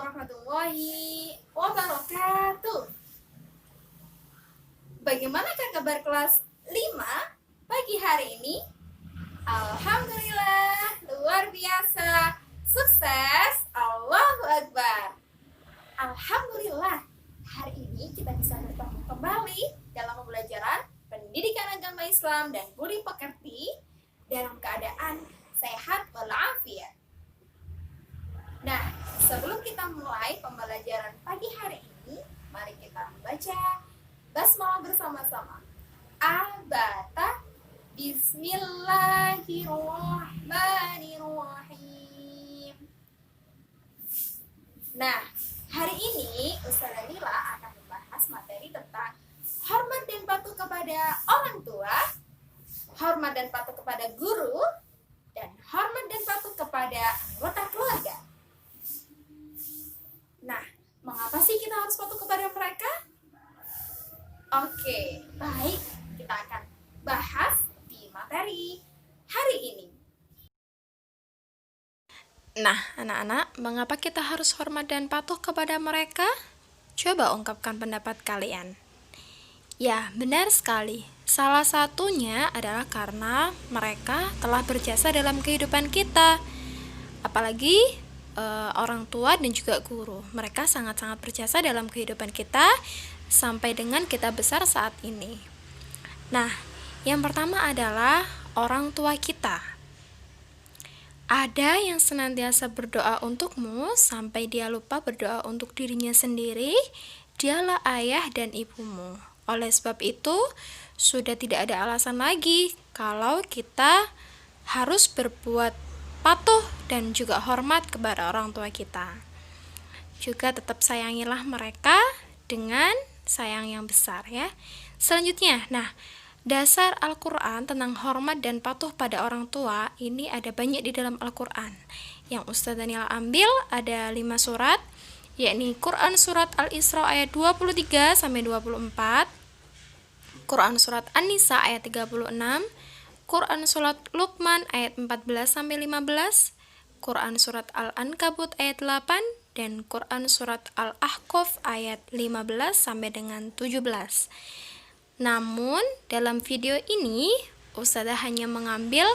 warahmatullahi wabarakatuh. Bagaimanakah kabar kelas 5 pagi hari ini? Alhamdulillah, luar biasa, sukses, Allahu Akbar. Alhamdulillah, hari ini kita bisa bertemu kembali dalam pembelajaran pendidikan agama Islam dan budi pekerti dalam keadaan sehat walafiat. Nah, sebelum kita mulai pembelajaran pagi hari ini, mari kita membaca basmalah bersama-sama. Abata Bismillahirrahmanirrahim. Nah, hari ini Ustazah Nila akan membahas materi tentang hormat dan patuh kepada orang tua, hormat dan patuh kepada guru, dan hormat dan patuh kepada anggota keluarga. Nah, mengapa sih kita harus patuh kepada mereka? Oke, baik, kita akan bahas di materi hari ini. Nah, anak-anak, mengapa kita harus hormat dan patuh kepada mereka? Coba ungkapkan pendapat kalian. Ya, benar sekali. Salah satunya adalah karena mereka telah berjasa dalam kehidupan kita. Apalagi orang tua dan juga guru. Mereka sangat-sangat berjasa dalam kehidupan kita sampai dengan kita besar saat ini. Nah, yang pertama adalah orang tua kita. Ada yang senantiasa berdoa untukmu sampai dia lupa berdoa untuk dirinya sendiri. Dialah ayah dan ibumu. Oleh sebab itu, sudah tidak ada alasan lagi kalau kita harus berbuat patuh dan juga hormat kepada orang tua kita. Juga tetap sayangilah mereka dengan sayang yang besar ya. Selanjutnya, dasar Al-Quran tentang hormat dan patuh pada orang tua ini ada banyak di dalam Al-Quran. Yang Ustazah Nila ambil ada 5 surat, yakni Quran surat Al-Isra ayat 23 sampai 24, Quran surat An-Nisa ayat 36, Quran surat Luqman ayat 14 sampai 15, Quran surat Al-Ankabut ayat 8 dan Quran surat Al-Ahqaf ayat 15 sampai dengan 17. Namun, dalam video ini Ustazah hanya mengambil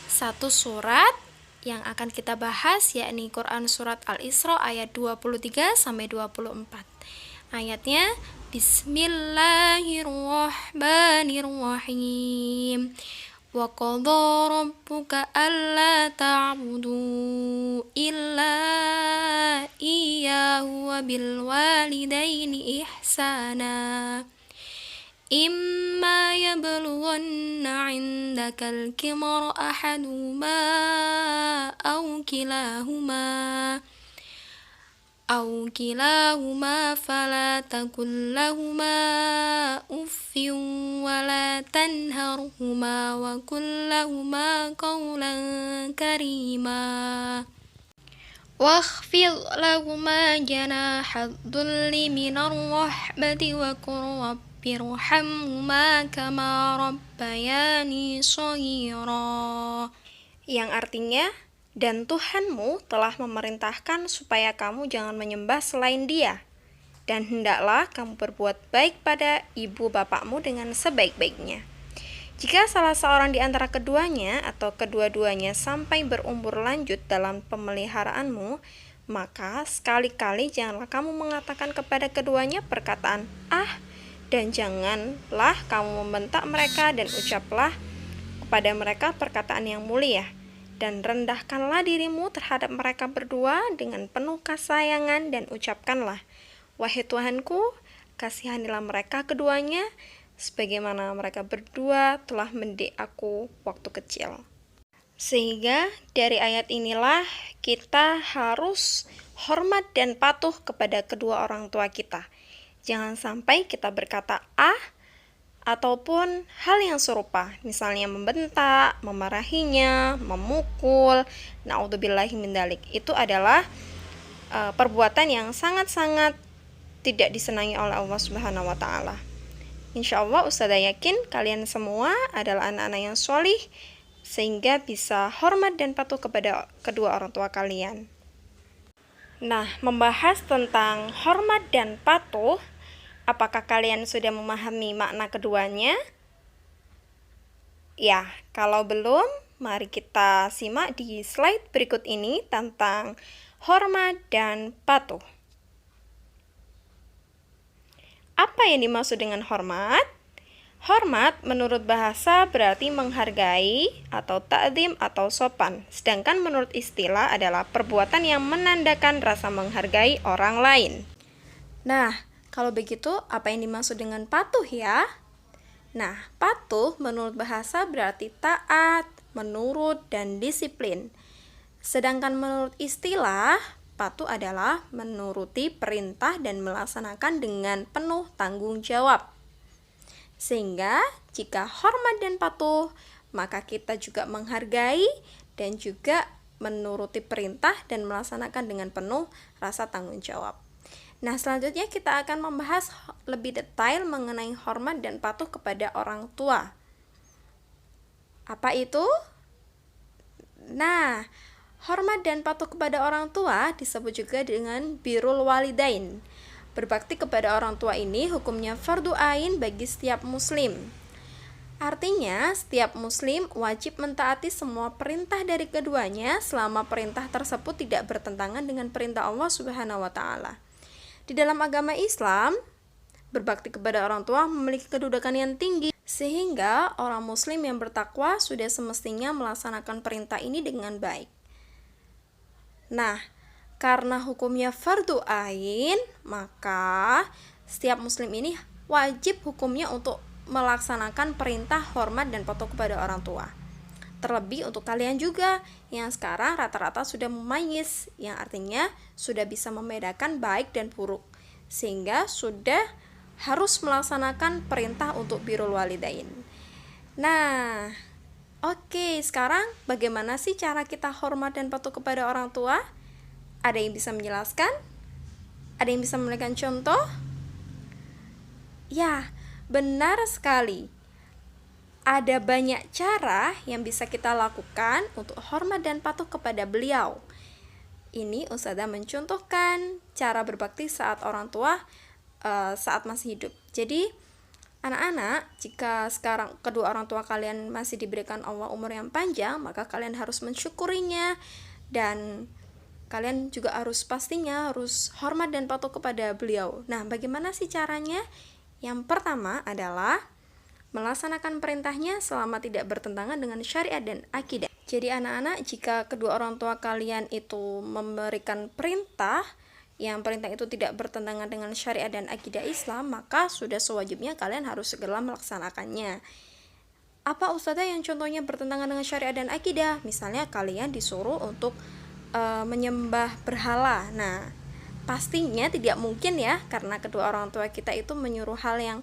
satu surat yang akan kita bahas, yakni Quran surat Al-Isra ayat 23 sampai 24. Ayatnya Bismillahirrahmanirrahim. Wa qadha rabbuka alla ta'budu illa iyyahu wa bil walidaini ihsana. Imma yablughanna 'indaka al-kibara ahaduhuma aw kilahuma fala taqul lahumā uffin wa la tanharhumā wa qul lahumā qawlan karīmā wakhfid lahumā janāha adh-dhulli minar rahmati wa qur rabbirhamhumā kamā rabbayānī shaghīrā, yang artinya, dan Tuhanmu telah memerintahkan supaya kamu jangan menyembah selain Dia, dan hendaklah kamu berbuat baik pada ibu bapakmu dengan sebaik-baiknya. Jika salah seorang di antara keduanya atau kedua-duanya sampai berumur lanjut dalam pemeliharaanmu, maka sekali-kali janganlah kamu mengatakan kepada keduanya perkataan "ah", dan janganlah kamu membentak mereka, dan ucaplah kepada mereka perkataan yang mulia. Dan rendahkanlah dirimu terhadap mereka berdua dengan penuh kesayangan dan ucapkanlah, wahai Tuhanku, kasihanilah mereka keduanya sebagaimana mereka berdua telah mendidik aku waktu kecil. Sehingga dari ayat inilah kita harus hormat dan patuh kepada kedua orang tua kita. Jangan sampai kita berkata ataupun hal yang serupa, misalnya membentak, memarahinya, memukul, na'udzubillahi min dzalik. Itu adalah perbuatan yang sangat-sangat tidak disenangi oleh Allah Subhanahu wa taala. Insyaallah Ustazah yakin kalian semua adalah anak-anak yang sholih sehingga bisa hormat dan patuh kepada kedua orang tua kalian. Nah, membahas tentang hormat dan patuh, apakah kalian sudah memahami makna keduanya? Ya, kalau belum, mari kita simak di slide berikut ini tentang hormat dan patuh. Apa yang dimaksud dengan hormat? Hormat menurut bahasa berarti menghargai atau ta'zim atau sopan. Sedangkan menurut istilah adalah perbuatan yang menandakan rasa menghargai orang lain. Nah, kalau begitu apa yang dimaksud dengan patuh ya? Nah, patuh menurut bahasa berarti taat, menurut, dan disiplin. Sedangkan menurut istilah, patuh adalah menuruti perintah dan melaksanakan dengan penuh tanggung jawab. Sehingga jika hormat dan patuh, maka kita juga menghargai dan juga menuruti perintah dan melaksanakan dengan penuh rasa tanggung jawab. Nah, selanjutnya kita akan membahas lebih detail mengenai hormat dan patuh kepada orang tua. Apa itu? Nah, hormat dan patuh kepada orang tua disebut juga dengan birrul walidain. Berbakti kepada orang tua ini hukumnya fardu ain bagi setiap muslim. Artinya, setiap muslim wajib mentaati semua perintah dari keduanya selama perintah tersebut tidak bertentangan dengan perintah Allah Subhanahu wa taala. Di dalam agama Islam, berbakti kepada orang tua memiliki kedudukan yang tinggi, sehingga orang muslim yang bertakwa sudah semestinya melaksanakan perintah ini dengan baik. Nah, karena hukumnya fardu ain, maka setiap muslim ini wajib hukumnya untuk melaksanakan perintah hormat dan patuh kepada orang tua. Terlebih untuk kalian juga yang sekarang rata-rata sudah mumayyiz, yang artinya sudah bisa membedakan baik dan buruk, sehingga sudah harus melaksanakan perintah untuk birrul walidain. Nah, oke, sekarang bagaimana sih cara kita hormat dan patuh kepada orang tua? Ada yang bisa menjelaskan? Ada yang bisa memberikan contoh? Ya, benar sekali. Ada banyak cara yang bisa kita lakukan untuk hormat dan patuh kepada beliau. Ini Ustazah mencontohkan cara berbakti saat orang tua saat masih hidup. Jadi, anak-anak, jika sekarang kedua orang tua kalian masih diberikan Allah umur yang panjang, maka kalian harus mensyukurinya dan kalian juga pastinya harus hormat dan patuh kepada beliau. Nah, bagaimana sih caranya? Yang pertama adalah melaksanakan perintahnya selama tidak bertentangan dengan syariat dan akidah. Jadi anak-anak, jika kedua orang tua kalian itu memberikan perintah, yang perintah itu tidak bertentangan dengan syariat dan akidah Islam, maka sudah sewajibnya kalian harus segera melaksanakannya. Apa Ustazah yang contohnya bertentangan dengan syariat dan akidah? Misalnya kalian disuruh untuk menyembah berhala. Nah, pastinya tidak mungkin ya, karena kedua orang tua kita itu menyuruh hal yang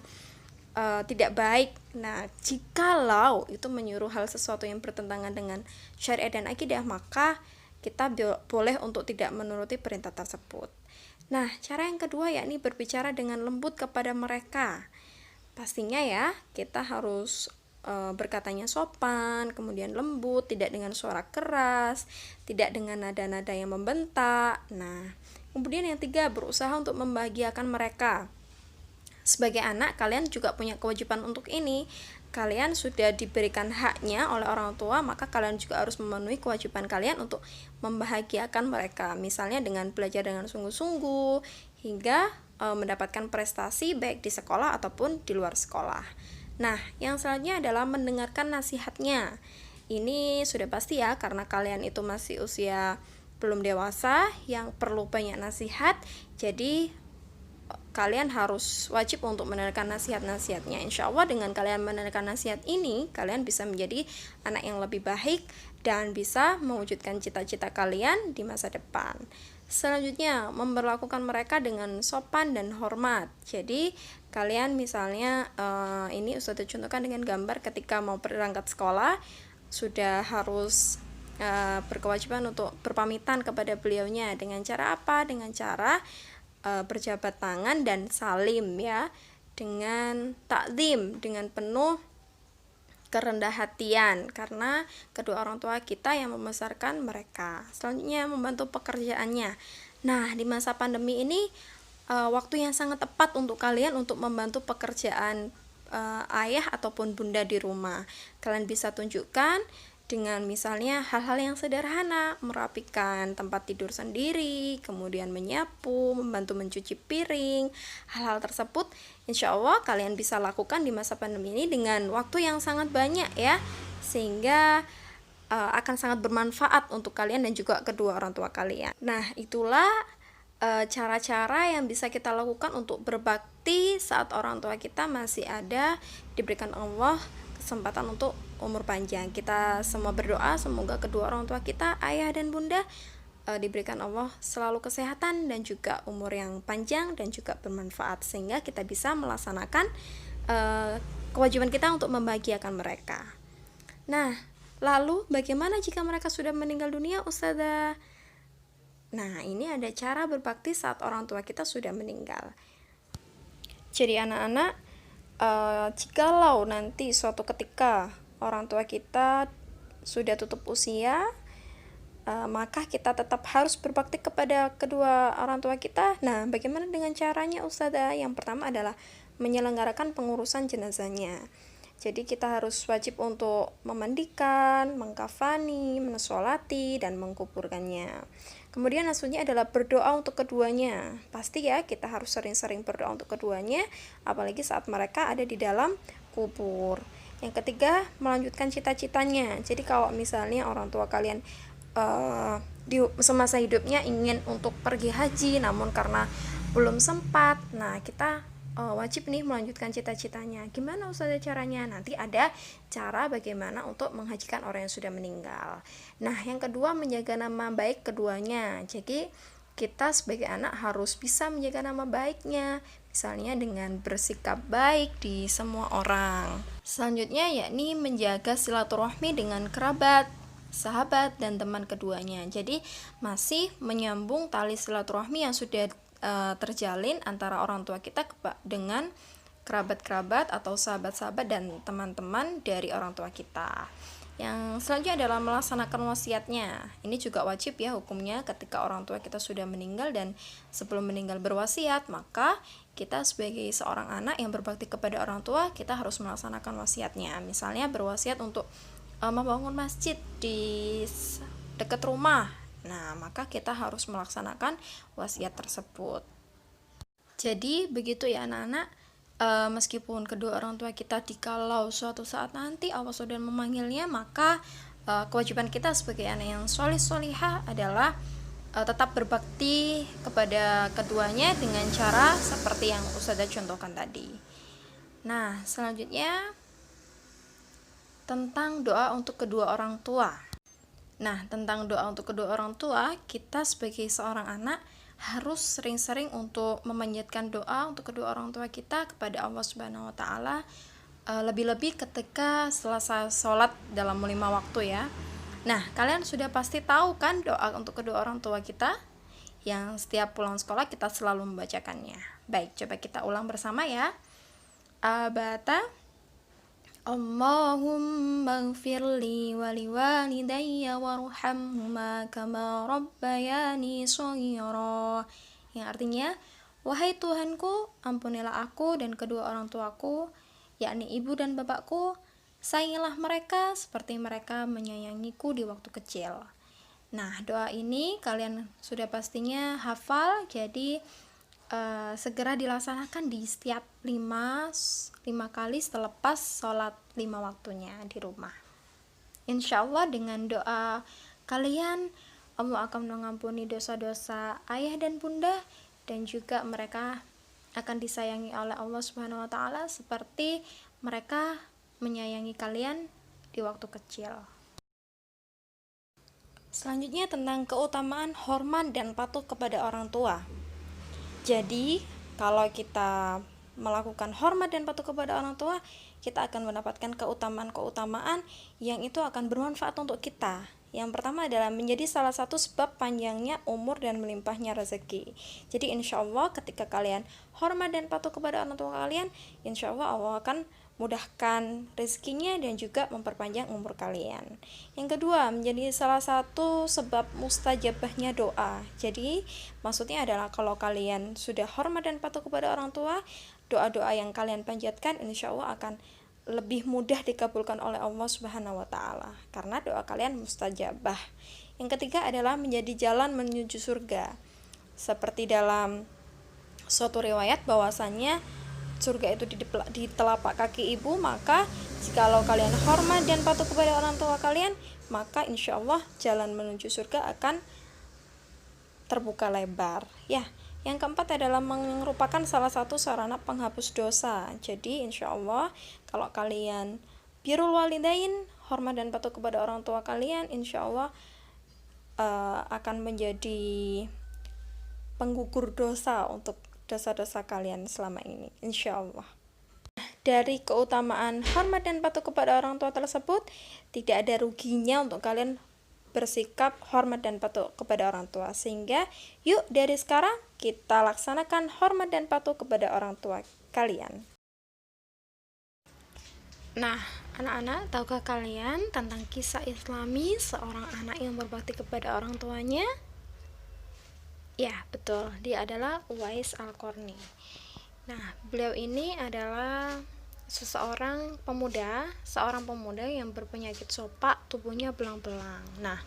tidak baik. Nah, jikalau itu menyuruh hal sesuatu yang bertentangan dengan syariat dan akidah, maka kita boleh untuk tidak menuruti perintah tersebut. Nah, cara yang kedua yakni berbicara dengan lembut kepada mereka. Pastinya ya, kita harus berkatanya sopan, kemudian lembut, tidak dengan suara keras, tidak dengan nada-nada yang membentak. Nah, kemudian yang tiga, berusaha untuk membahagiakan mereka. Sebagai anak, kalian juga punya kewajiban untuk ini. Kalian sudah diberikan haknya oleh orang tua, maka kalian juga harus memenuhi kewajiban kalian untuk membahagiakan mereka. Misalnya dengan belajar dengan sungguh-sungguh, hingga mendapatkan prestasi baik di sekolah ataupun di luar sekolah. Nah, yang selanjutnya adalah mendengarkan nasihatnya. Ini sudah pasti ya, karena kalian itu masih usia belum dewasa yang perlu banyak nasihat. Jadi kalian harus wajib untuk mendengarkan nasihat-nasihatnya. Insya Allah dengan kalian mendengarkan nasihat ini, kalian bisa menjadi anak yang lebih baik dan bisa mewujudkan cita-cita kalian di masa depan. Selanjutnya, memperlakukan mereka dengan sopan dan hormat. Jadi, kalian misalnya ini Ustazah contohkan dengan gambar ketika mau berangkat sekolah, sudah harus berkewajiban untuk berpamitan kepada beliaunya. Dengan cara apa? Dengan cara berjabat tangan dan salim ya, dengan takzim, dengan penuh kerendah hatian, karena kedua orang tua kita yang membesarkan mereka. Selanjutnya, membantu pekerjaannya. Nah, di masa pandemi ini waktu yang sangat tepat untuk kalian untuk membantu pekerjaan ayah ataupun bunda di rumah. Kalian bisa tunjukkan dengan misalnya hal-hal yang sederhana, merapikan tempat tidur sendiri, kemudian menyapu, membantu mencuci piring. Hal-hal tersebut insya Allah kalian bisa lakukan di masa pandemi ini dengan waktu yang sangat banyak ya, sehingga akan sangat bermanfaat untuk kalian dan juga kedua orang tua kalian. Nah, itulah cara-cara yang bisa kita lakukan untuk berbakti saat orang tua kita masih ada, diberikan Allah kesempatan untuk umur panjang. Kita semua berdoa semoga kedua orang tua kita, ayah dan bunda, diberikan Allah selalu kesehatan dan juga umur yang panjang dan juga bermanfaat, sehingga kita bisa melaksanakan kewajiban kita untuk membahagiakan mereka. Nah, lalu bagaimana jika mereka sudah meninggal dunia, Ustazah? Nah, ini ada cara berbakti saat orang tua kita sudah meninggal. Jadi anak-anak, jikalau nanti suatu ketika orang tua kita sudah tutup usia, maka kita tetap harus berbakti kepada kedua orang tua kita. Nah, bagaimana dengan caranya, Ustazah? Yang pertama adalah menyelenggarakan pengurusan jenazahnya. Jadi kita harus wajib untuk memandikan, mengkafani, mensolati, dan mengkuburkannya. Kemudian selanjutnya adalah berdoa untuk keduanya. Pasti ya, kita harus sering-sering berdoa untuk keduanya, apalagi saat mereka ada di dalam kubur. Yang ketiga, melanjutkan cita-citanya. Jadi kalau misalnya orang tua kalian di semasa hidupnya ingin untuk pergi haji, namun karena belum sempat, nah kita wajib nih melanjutkan cita-citanya. Gimana Ustazah caranya? Nanti ada cara bagaimana untuk menghajikan orang yang sudah meninggal. Nah, yang kedua, menjaga nama baik keduanya. Jadi kita sebagai anak harus bisa menjaga nama baiknya, misalnya dengan bersikap baik di semua orang. Selanjutnya yakni menjaga silaturahmi dengan kerabat, sahabat, dan teman keduanya. Jadi masih menyambung tali silaturahmi yang sudah terjalin antara orang tua kita dengan kerabat-kerabat atau sahabat-sahabat dan teman-teman dari orang tua kita. Yang selanjutnya adalah melaksanakan wasiatnya. Ini juga wajib ya hukumnya ketika orang tua kita sudah meninggal dan sebelum meninggal berwasiat, maka kita sebagai seorang anak yang berbakti kepada orang tua, kita harus melaksanakan wasiatnya. Misalnya berwasiat untuk membangun masjid di dekat rumah. Nah, maka kita harus melaksanakan wasiat tersebut. Jadi begitu ya anak-anak, meskipun kedua orang tua kita dikalau suatu saat nanti Allah sudah memanggilnya, maka kewajiban kita sebagai anak yang solih-solihah adalah tetap berbakti kepada keduanya dengan cara seperti yang Ustazah contohkan tadi. Nah, selanjutnya tentang doa untuk kedua orang tua. Nah, tentang doa untuk kedua orang tua, kita sebagai seorang anak harus sering-sering untuk memanjatkan doa untuk kedua orang tua kita kepada Allah Subhanahu wa taala, lebih-lebih ketika selesai sholat dalam 5 waktu ya. Nah, kalian sudah pasti tahu kan doa untuk kedua orang tua kita yang setiap pulang sekolah kita selalu membacakannya. Baik, coba kita ulang bersama ya. Abata Allahumma gfirli wali walidayya warhamhuma kama rabbayani shaghira. Yang artinya, wahai Tuhanku, ampunilah aku dan kedua orang tuaku, yakni ibu dan bapakku, sayangilah mereka seperti mereka menyayangiku di waktu kecil. Nah, doa ini kalian sudah pastinya hafal, jadi segera dilaksanakan di setiap 5 kali selepas sholat 5 waktunya di rumah. Insya Allah dengan doa kalian, Allah akan mengampuni dosa-dosa ayah dan bunda, dan juga mereka akan disayangi oleh Allah Subhanahu wa taala seperti mereka menyayangi kalian di waktu kecil. Selanjutnya tentang keutamaan hormat dan patuh kepada orang tua. Jadi, kalau kita melakukan hormat dan patuh kepada orang tua, kita akan mendapatkan keutamaan-keutamaan yang itu akan bermanfaat untuk kita. Yang pertama adalah menjadi salah satu sebab panjangnya umur dan melimpahnya rezeki. Jadi insya Allah ketika kalian hormat dan patuh kepada orang tua kalian, insya Allah Allah akan mudahkan rezekinya dan juga memperpanjang umur kalian. Yang kedua, menjadi salah satu sebab mustajabahnya doa. Jadi maksudnya adalah kalau kalian sudah hormat dan patuh kepada orang tua, doa-doa yang kalian panjatkan insya Allah akan lebih mudah dikabulkan oleh Allah Subhanahu wa taala karena doa kalian mustajabah. Yang ketiga adalah menjadi jalan menuju surga. Seperti dalam suatu riwayat bahwasannya surga itu di telapak kaki ibu, maka jikalau kalian hormat dan patuh kepada orang tua kalian, maka insya Allah jalan menuju surga akan terbuka lebar. Ya, yang keempat adalah merupakan salah satu sarana penghapus dosa. Jadi insya Allah kalau kalian birrul walidain, hormat dan patuh kepada orang tua kalian, insya Allah akan menjadi penggugur dosa untuk dosa-dosa kalian selama ini, insya Allah. Dari keutamaan hormat dan patuh kepada orang tua tersebut, tidak ada ruginya untuk kalian bersikap hormat dan patuh kepada orang tua. Sehingga yuk dari sekarang kita laksanakan hormat dan patuh kepada orang tua kalian. Nah, anak-anak, tahukah kalian tentang kisah islami seorang anak yang berbakti kepada orang tuanya? Ya, betul. Dia adalah Uwais Al-Qarni. Nah, beliau ini adalah seorang pemuda yang berpenyakit sopak, tubuhnya belang-belang. Nah,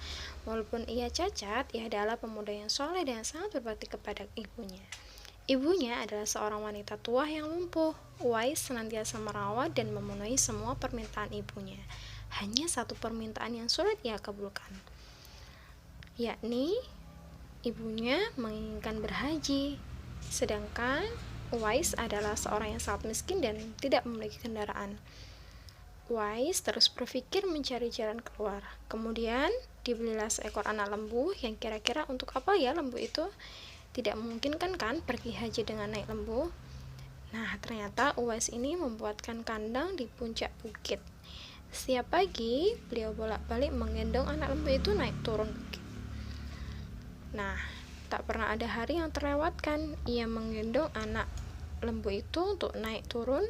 walaupun ia cacat, ia adalah pemuda yang soleh dan sangat berbakti kepada ibunya. Ibunya adalah seorang wanita tua yang lumpuh. Uwais senantiasa merawat dan memenuhi semua permintaan ibunya. Hanya satu permintaan yang sulit ia kabulkan, yakni ibunya menginginkan berhaji, sedangkan Uwais adalah seorang yang sangat miskin dan tidak memiliki kendaraan. Uwais terus berpikir mencari jalan keluar. Kemudian dibelilah seekor anak lembu yang kira-kira untuk apa ya lembu itu? Tidak memungkinkan kan pergi haji dengan naik lembu? Nah, ternyata Uwais ini membuatkan kandang di puncak bukit. Setiap pagi beliau bolak-balik menggendong anak lembu itu naik turun bukit. Nah, tak pernah ada hari yang terlewatkan ia menggendong anak lembu itu untuk naik turun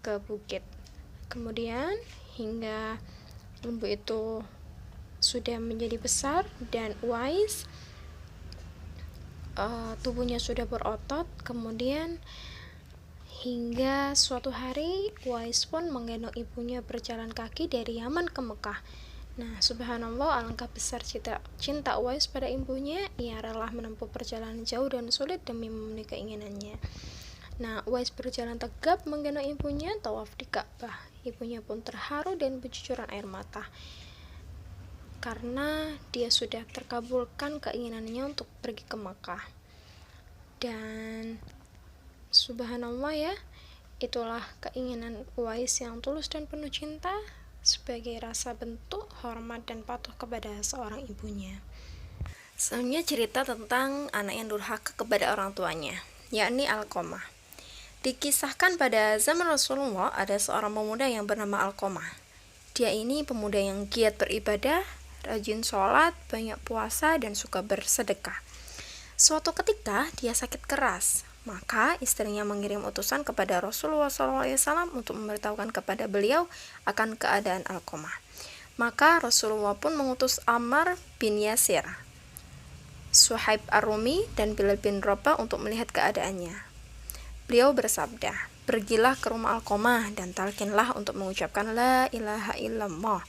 ke bukit. Kemudian hingga lembu itu sudah menjadi besar dan Uwais tubuhnya sudah berotot. Kemudian hingga suatu hari Uwais pun menggendong ibunya berjalan kaki dari Yaman ke Mekah. Nah, subhanallah, alangkah besar cinta Uwais pada ibunya. Ia rela menempuh perjalanan jauh dan sulit demi memenuhi keinginannya. Nah, Uwais berjalan tegap menggendong ibunya tawaf di Ka'bah. Ibunya pun terharu dan bercucuran air mata karena dia sudah terkabulkan keinginannya untuk pergi ke Makkah. Dan subhanallah ya, itulah keinginan Uwais yang tulus dan penuh cinta sebagai rasa bentuk hormat dan patuh kepada seorang ibunya. Selanjutnya cerita tentang anak yang durhaka kepada orang tuanya, yakni Alqamah. Dikisahkan pada zaman Rasulullah ada seorang pemuda yang bernama Alqamah. Dia ini pemuda yang giat beribadah, rajin sholat, banyak puasa, dan suka bersedekah. Suatu ketika dia sakit keras, maka istrinya mengirim utusan kepada Rasulullah SAW untuk memberitahukan kepada beliau akan keadaan Alqamah. Maka Rasulullah pun mengutus Ammar bin Yasir, Suhaib Ar-Rumi, dan Bilal bin Rabah untuk melihat keadaannya. Beliau bersabda, "Pergilah ke rumah Alqamah dan talkinlah untuk mengucapkan la ilaha illallah."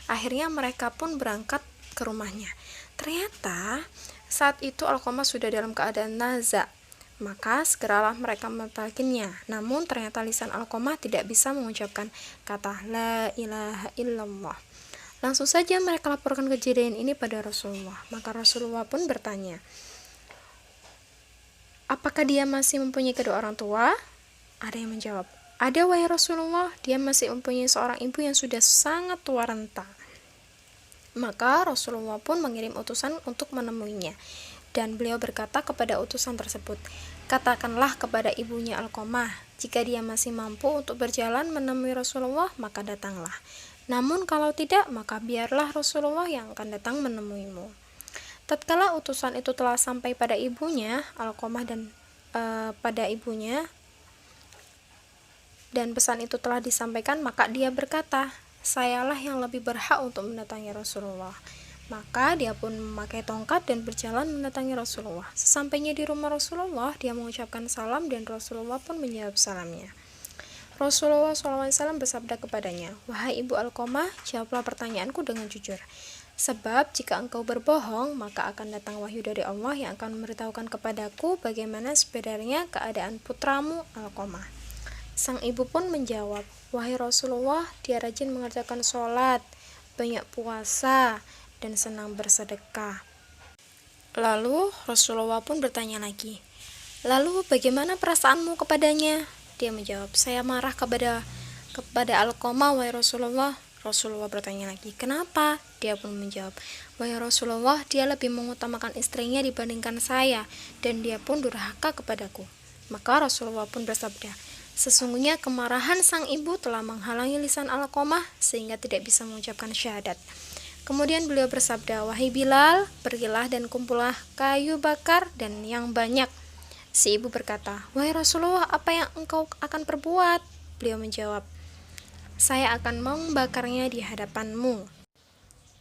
Akhirnya mereka pun berangkat ke rumahnya. Ternyata saat itu Alqamah sudah dalam keadaan naza. Maka segeralah mereka mentalkinnya. Namun ternyata lisan Alqamah tidak bisa mengucapkan kata la ilaha illallah. Langsung saja mereka laporkan kejadian ini pada Rasulullah. Maka Rasulullah pun bertanya, "Apakah dia masih mempunyai kedua orang tua?" Ada yang menjawab, "Ada wahai Rasulullah, dia masih mempunyai seorang ibu yang sudah sangat tua renta." Maka Rasulullah pun mengirim utusan untuk menemuinya. Dan beliau berkata kepada utusan tersebut, "Katakanlah kepada ibunya Alqamah, jika dia masih mampu untuk berjalan menemui Rasulullah, maka datanglah. Namun kalau tidak, maka biarlah Rasulullah yang akan datang menemuimu." Tatkala utusan itu telah sampai pada ibunya Alqamah dan dan pesan itu telah disampaikan, maka dia berkata, sayalah yang lebih berhak untuk mendatangi Rasulullah. Maka dia pun memakai tongkat dan berjalan mendatangi Rasulullah. Sesampainya di rumah Rasulullah, dia mengucapkan salam dan Rasulullah pun menjawab salamnya. Rasulullah SAW bersabda kepadanya, wahai ibu Alqamah, jawablah pertanyaanku dengan jujur. Sebab jika engkau berbohong, maka akan datang wahyu dari Allah yang akan memberitahukan kepadaku bagaimana sebenarnya keadaan putramu Alqamah. Sang ibu pun menjawab, wahai Rasulullah, dia rajin mengerjakan sholat, banyak puasa, dan senang bersedekah. Lalu Rasulullah pun bertanya lagi, lalu bagaimana perasaanmu kepadanya? Dia menjawab, saya marah kepada Alqamah, wahai Rasulullah. Rasulullah bertanya lagi, kenapa? Dia pun menjawab, wahai Rasulullah, dia lebih mengutamakan istrinya dibandingkan saya, dan dia pun durhaka kepadaku. Maka Rasulullah pun bersabda, sesungguhnya kemarahan sang ibu telah menghalangi lisan Alqamah sehingga tidak bisa mengucapkan syahadat. Kemudian beliau bersabda, wahai Bilal, pergilah dan kumpullah kayu bakar dan yang banyak. Si ibu berkata, wahai Rasulullah, apa yang engkau akan perbuat? Beliau menjawab, saya akan membakarnya di hadapanmu.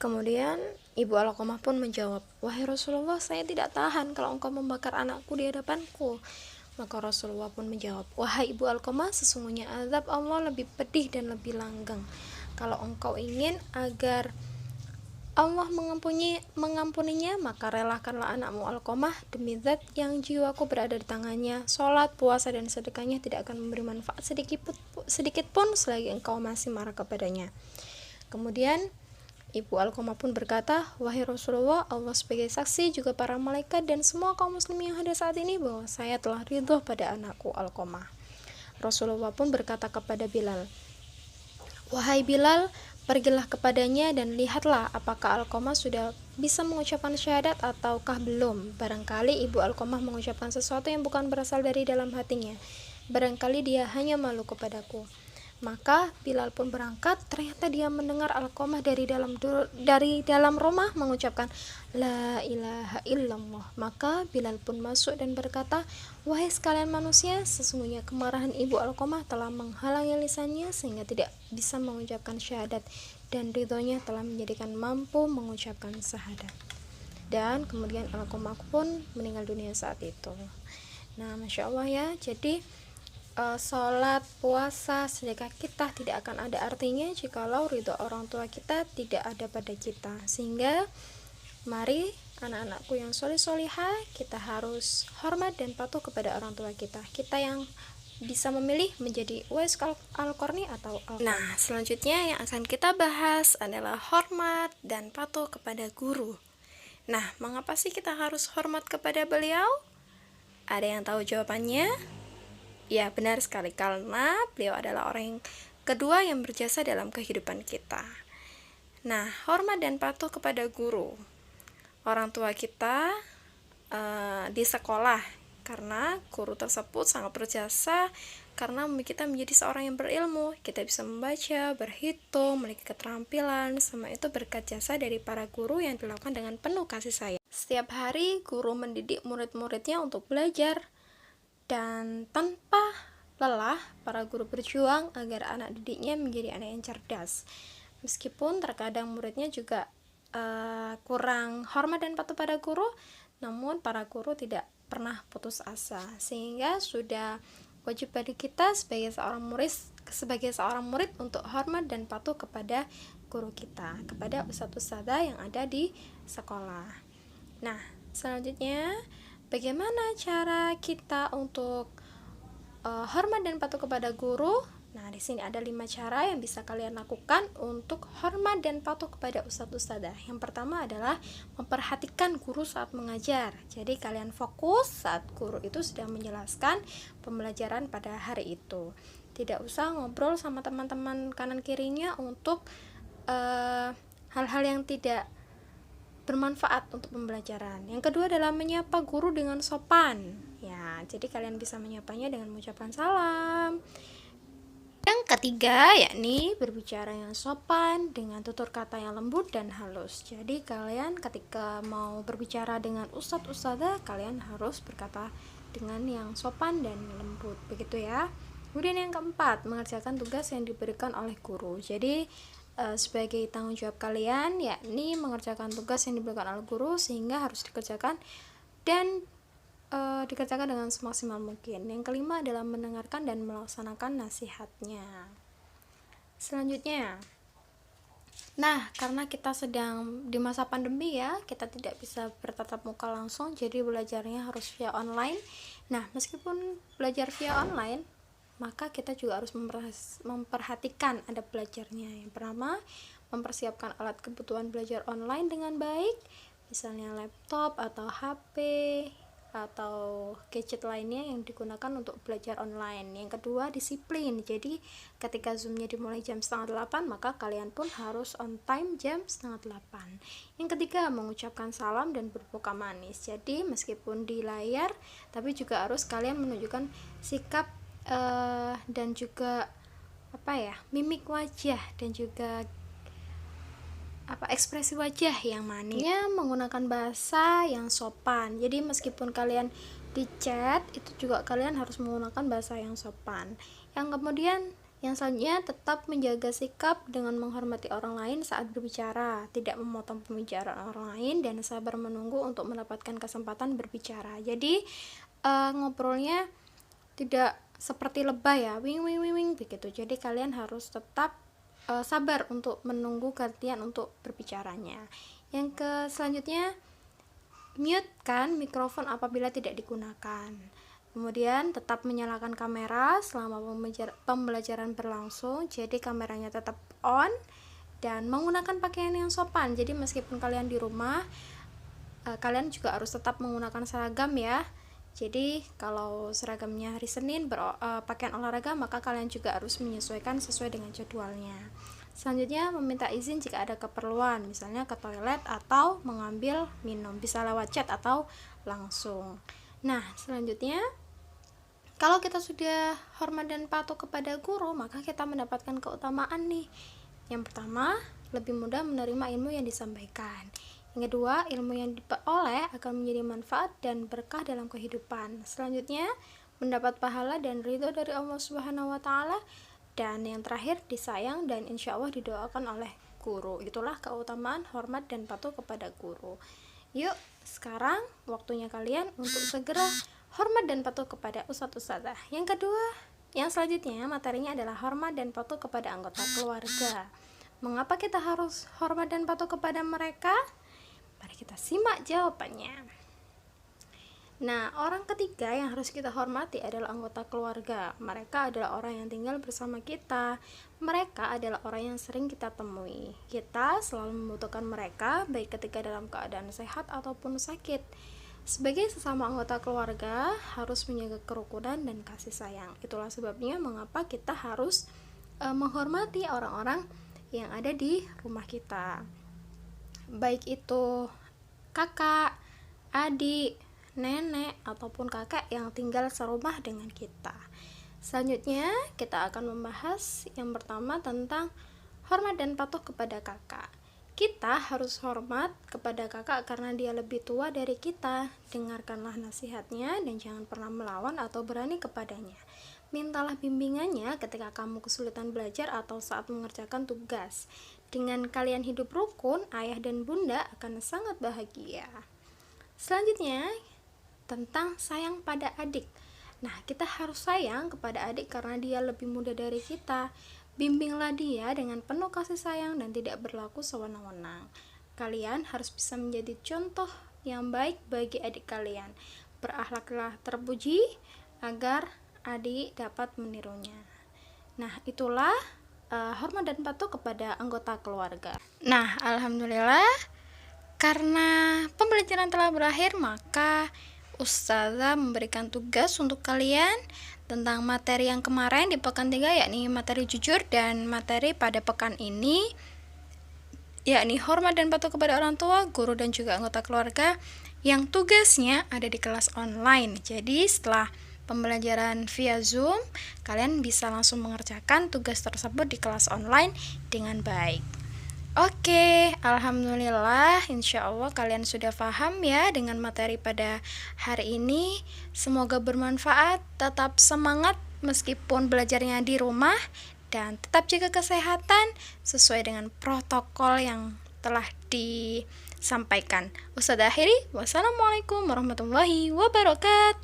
Kemudian ibu Alqamah pun menjawab, wahai Rasulullah, saya tidak tahan kalau engkau membakar anakku di hadapanku. Maka Rasulullah pun menjawab, wahai ibu Alqamah, sesungguhnya azab Allah lebih pedih dan lebih langgeng. Kalau engkau ingin agar Allah mengampuninya, maka relakanlah anakmu Alqamah demi zat yang jiwaku berada di tangannya. Sholat, puasa, dan sedekahnya tidak akan memberi manfaat sedikit pun selagi engkau masih marah kepadanya. Kemudian ibu Alqamah pun berkata, wahai Rasulullah, Allah sebagai saksi, juga para malaikat dan semua kaum muslim yang hadir saat ini, bahwa saya telah ridho pada anakku Alqamah. Rasulullah pun berkata kepada Bilal, wahai Bilal, pergilah kepadanya dan lihatlah apakah Alqamah sudah bisa mengucapkan syahadat ataukah belum. Barangkali ibu Alqamah mengucapkan sesuatu yang bukan berasal dari dalam hatinya. Barangkali dia hanya malu kepadaku. Maka Bilal pun berangkat. Ternyata dia mendengar Alqamah dari dalam rumah mengucapkan la ilaha illallah. Maka Bilal pun masuk dan berkata, wahai sekalian manusia, sesungguhnya kemarahan ibu Alqamah telah menghalangi lisannya sehingga tidak bisa mengucapkan syahadat, dan ridhonya telah menjadikan mampu mengucapkan syahadat. Dan kemudian Alqamah pun meninggal dunia saat itu. Nah, Masya Allah ya, jadi sholat, puasa, sedekah kita tidak akan ada artinya jikalau ridho orang tua kita tidak ada pada kita. Sehingga mari anak-anakku yang solih-solihah, kita harus hormat dan patuh kepada orang tua kita. Kita yang bisa memilih menjadi Uwais Al-Qarni atau Nah, selanjutnya yang akan kita bahas adalah hormat dan patuh kepada guru. Nah, mengapa sih kita harus hormat kepada beliau? Ada yang tahu jawabannya? Ya, benar sekali, karena beliau adalah orang yang kedua yang berjasa dalam kehidupan kita. Nah, hormat dan patuh kepada guru. Orang tua kita di sekolah, karena guru tersebut sangat berjasa karena kita menjadi seorang yang berilmu. Kita bisa membaca, berhitung, memiliki keterampilan, semua itu berkat jasa dari para guru yang dilakukan dengan penuh kasih sayang. Setiap hari guru mendidik murid-muridnya untuk belajar, dan tanpa lelah para guru berjuang agar anak didiknya menjadi anak yang cerdas. Meskipun terkadang muridnya juga kurang hormat dan patuh pada guru, namun para guru tidak pernah putus asa, sehingga sudah wajib bagi kita sebagai seorang murid untuk hormat dan patuh kepada guru kita, kepada ustadz-ustadzah yang ada di sekolah. Nah, selanjutnya bagaimana cara kita untuk hormat dan patuh kepada guru? Nah, di sini ada 5 cara yang bisa kalian lakukan untuk hormat dan patuh kepada ustadz-ustadzah. Yang pertama adalah memperhatikan guru saat mengajar. Jadi kalian fokus saat guru itu sedang menjelaskan pembelajaran pada hari itu. Tidak usah ngobrol sama teman-teman kanan kirinya untuk hal-hal yang tidak bermanfaat untuk pembelajaran. Yang kedua adalah menyapa guru dengan sopan. Ya, jadi kalian bisa menyapanya dengan mengucapkan salam. Yang ketiga yakni berbicara yang sopan dengan tutur kata yang lembut dan halus. Jadi kalian ketika mau berbicara dengan ustadz-ustadzah, kalian harus berkata dengan yang sopan dan lembut, begitu ya. Kemudian yang keempat, mengerjakan tugas yang diberikan oleh guru. Jadi sebagai tanggung jawab kalian yakni mengerjakan tugas yang diberikan oleh guru sehingga harus dikerjakan dan dikerjakan dengan semaksimal mungkin. Yang kelima adalah mendengarkan dan melaksanakan nasihatnya. Selanjutnya, nah, karena kita sedang di masa pandemi ya, kita tidak bisa bertatap muka langsung, jadi belajarnya harus via online. Nah, meskipun belajar via online, maka kita juga harus memperhatikan adab belajarnya. Yang pertama, mempersiapkan alat kebutuhan belajar online dengan baik, misalnya laptop atau HP atau gadget lainnya yang digunakan untuk belajar online. Yang kedua, disiplin. Jadi ketika zoomnya dimulai jam 7:30, maka kalian pun harus on time jam 7:30. Yang ketiga, mengucapkan salam dan berbuka manis. Jadi meskipun di layar, tapi juga harus kalian menunjukkan sikap dan juga mimik wajah dan juga ekspresi wajah yang manis, menggunakan bahasa yang sopan. Jadi meskipun kalian di chat, itu juga kalian harus menggunakan bahasa yang sopan. Yang kemudian yang selanjutnya, tetap menjaga sikap dengan menghormati orang lain saat berbicara, tidak memotong pembicaraan orang lain, dan sabar menunggu untuk mendapatkan kesempatan berbicara. Jadi ngobrolnya tidak seperti lebay ya, wing wing wing wing begitu. Jadi kalian harus tetap sabar untuk menunggu gantian untuk berbicaranya. Yang selanjutnya, mute kan mikrofon apabila tidak digunakan. Kemudian tetap menyalakan kamera selama pembelajaran berlangsung, jadi kameranya tetap on, dan menggunakan pakaian yang sopan. Jadi meskipun kalian di rumah, kalian juga harus tetap menggunakan seragam ya. Jadi kalau seragamnya hari Senin pakaian olahraga, maka kalian juga harus menyesuaikan sesuai dengan jadwalnya. Selanjutnya, meminta izin jika ada keperluan, misalnya ke toilet atau mengambil minum, bisa lewat chat atau langsung. Nah, selanjutnya, kalau kita sudah hormat dan patuh kepada guru, maka kita mendapatkan keutamaan nih. Yang pertama, lebih mudah menerima ilmu yang disampaikan. Yang kedua, ilmu yang diperoleh akan menjadi manfaat dan berkah dalam kehidupan. Selanjutnya, mendapat pahala dan ridho dari Allah Subhanahu wa Ta'ala. Dan yang terakhir, disayang dan insya Allah didoakan oleh guru. Itulah keutamaan hormat dan patuh kepada guru. Yuk, sekarang waktunya kalian untuk segera hormat dan patuh kepada ustadz-ustadzah. Yang kedua, yang selanjutnya materinya adalah hormat dan patuh kepada anggota keluarga. Mengapa kita harus hormat dan patuh kepada mereka? Mari kita simak jawabannya. Nah, orang ketiga yang harus kita hormati adalah anggota keluarga. Mereka adalah orang yang tinggal bersama kita. Mereka adalah orang yang sering kita temui. Kita selalu membutuhkan mereka, baik ketika dalam keadaan sehat ataupun sakit. Sebagai sesama anggota keluarga, harus menjaga kerukunan dan kasih sayang. Itulah sebabnya mengapa kita harus menghormati orang-orang yang ada di rumah kita. Baik itu kakak, adik, nenek, ataupun kakek yang tinggal serumah dengan kita. Selanjutnya, kita akan membahas yang pertama tentang hormat dan patuh kepada kakak. Kita harus hormat kepada kakak karena dia lebih tua dari kita. Dengarkanlah nasihatnya dan jangan pernah melawan atau berani kepadanya. Mintalah bimbingannya ketika kamu kesulitan belajar atau saat mengerjakan tugas. Dengan kalian hidup rukun, ayah dan bunda akan sangat bahagia. Selanjutnya, tentang sayang pada adik. Nah, kita harus sayang kepada adik karena dia lebih muda dari kita. Bimbinglah dia dengan penuh kasih sayang dan tidak berlaku sewenang-wenang. Kalian harus bisa menjadi contoh yang baik bagi adik kalian. Berakhlaklah terpuji agar adik dapat menirunya. Nah, itulah hormat dan patuh kepada anggota keluarga. Nah, alhamdulillah, karena pembelajaran telah berakhir, maka Ustazah memberikan tugas untuk kalian tentang materi yang kemarin di pekan 3, yakni materi jujur, dan materi pada pekan ini yakni hormat dan patuh kepada orang tua, guru, dan juga anggota keluarga, yang tugasnya ada di kelas online. Jadi setelah pembelajaran via Zoom, kalian bisa langsung mengerjakan tugas tersebut di kelas online dengan baik. Oke, alhamdulillah, insya Allah kalian sudah paham ya dengan materi pada hari ini. Semoga bermanfaat, tetap semangat meskipun belajarnya di rumah, dan tetap jaga kesehatan sesuai dengan protokol yang telah disampaikan. Ustazah akhiri, wassalamualaikum warahmatullahi wabarakatuh.